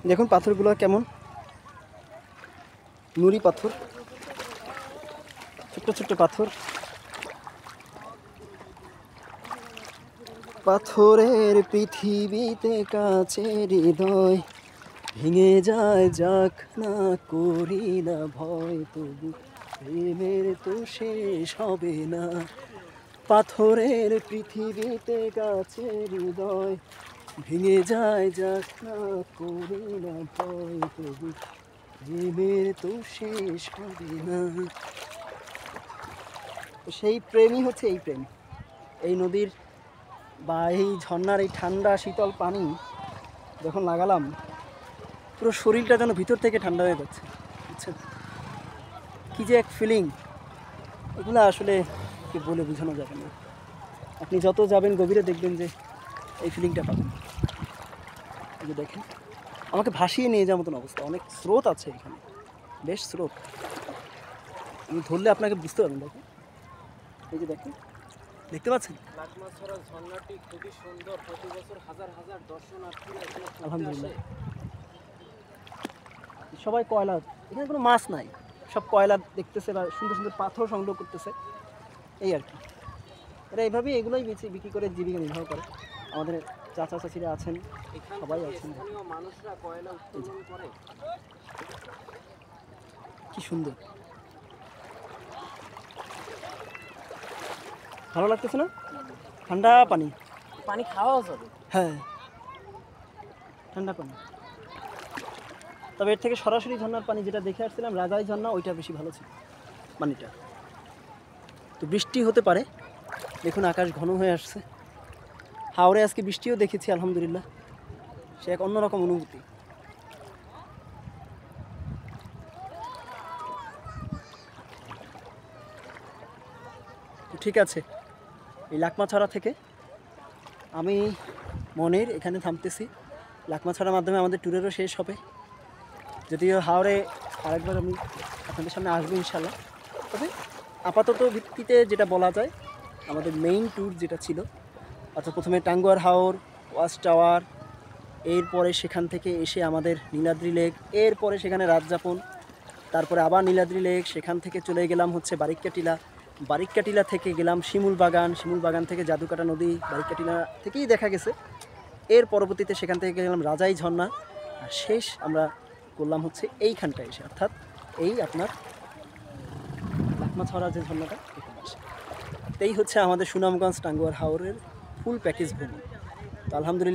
দেখুন পাথরগুলো কেমন, নুড়ি পাথর, ছোট্ট ছোট্ট পাথর। পাথরের পৃথিবীতে কাছের হৃদয় ভেঙে যায়, যাক না করি না ভয়, তবু প্রেমের তো শেষ হবে না। পাথরের পৃথিবীতে কাছের হৃদয় ভেঙে যায়, যাক না করি না ভয়, তবু প্রেমের তো শেষ হবে না। সেই প্রেমই হচ্ছে এই প্রেম। এই নদীর বা এই ঝর্ণার এই ঠান্ডা শীতল পানি যখন লাগালাম, পুরো শরীরটা যেন ভিতর থেকে ঠান্ডা হয়ে যাচ্ছে, বুঝছেন? কী যে এক ফিলিং, এগুলো আসলে কি বলে বোঝানো যাবে না। আপনি যত যাবেন গভীরে দেখবেন যে এই ফিলিংটা পাবেন। এই যে দেখেন, আমাকে ভাসিয়ে নিয়ে যাওয়ার মতন অবস্থা। অনেক স্রোত আছে এখানে, বেশ স্রোত। আমি ধরলে আপনাকে বুঝতে পারবেন। দেখেন, এই যে দেখেন, দেখতে পাচ্ছেন? লাকমাছড়া ঝর্ণাটি খুবই সুন্দর, প্রতি বছর হাজার হাজার দর্শনার্থীরা এখানে ঘুরতে আলহামদুলিল্লাহ। আসে। সবাই কয়লা, এখানে কোনো মাছ নাই, সব কয়লা দেখতেছে বা সুন্দর সুন্দর পাথর সংগ্রহ করতেছে, এই আর কি। এরা এইভাবেই এগুলোই বিক্রি করে জীবিকা নির্বাহ করে। আমাদের চাচা চাচিরা আছেন, এখান সবাই থেকে আছেন। স্থানীয় মানুষরা কয়লা উত্তোলন করে। কি সুন্দর, ভালো লাগতেছে না? ঠান্ডা পানি, পানি খাওয়াও যাবে। হ্যাঁ ঠান্ডা পানি। তবে এর থেকে সরাসরি ঝর্ণার পানি যেটা দেখে আসছিলাম, রাজাই ঝর্ণা, ওইটা বেশি ভালো ছিল পানিটা। তো বৃষ্টি হতে পারে, দেখুন আকাশ ঘন হয়ে আসছে। হাওড়ে আজকে বৃষ্টিও দেখেছি, আলহামদুলিল্লাহ, সে এক অন্যরকম অনুভূতি। তো ঠিক আছে, এই লাকমাছড়া থেকে আমি মনির এখানে থামতেছি। লাকমাছড়ার মাধ্যমে আমাদের ট্যুরেরও শেষ হবে। যদিও হাওড়ে আরেকবার আমি আপনাদের সামনে আসবো ইনশাল্লাহ। তবে আপাতত ভিত্তিতে যেটা বলা যায়, আমাদের মেইন ট্যুর যেটা ছিল, অর্থাৎ প্রথমে টাঙ্গুয়ার হাওর, ওয়াচ টাওয়ার, এরপরে সেখান থেকে এসে আমাদের নীলাদ্রি লেক, এরপরে সেখানে রাত যাপন, তারপরে আবার নীলাদ্রি লেক, সেখান থেকে চলে গেলাম হচ্ছে বারিককাটিলা, বারিককাটিলা থেকে গেলাম শিমুল বাগান, শিমুল বাগান থেকে জাদুকাটা নদী, বারিককাটিলা থেকেই দেখা গেছে। এর পরবর্তীতে সেখান থেকে গেলাম রাজাই ঝর্ণা, আর শেষ আমরা করলাম হচ্ছে এইখানটায় এসে, অর্থাৎ এই আপনার লাকমাছড়া যে ঝর্ণাটা, এখানে এসে। এই হচ্ছে আমাদের সুনামগঞ্জ টাঙ্গুয়ার হাওরের ফুল প্যাকেজ ভ্রমণ। তো আলহামদুলিল্লাহ।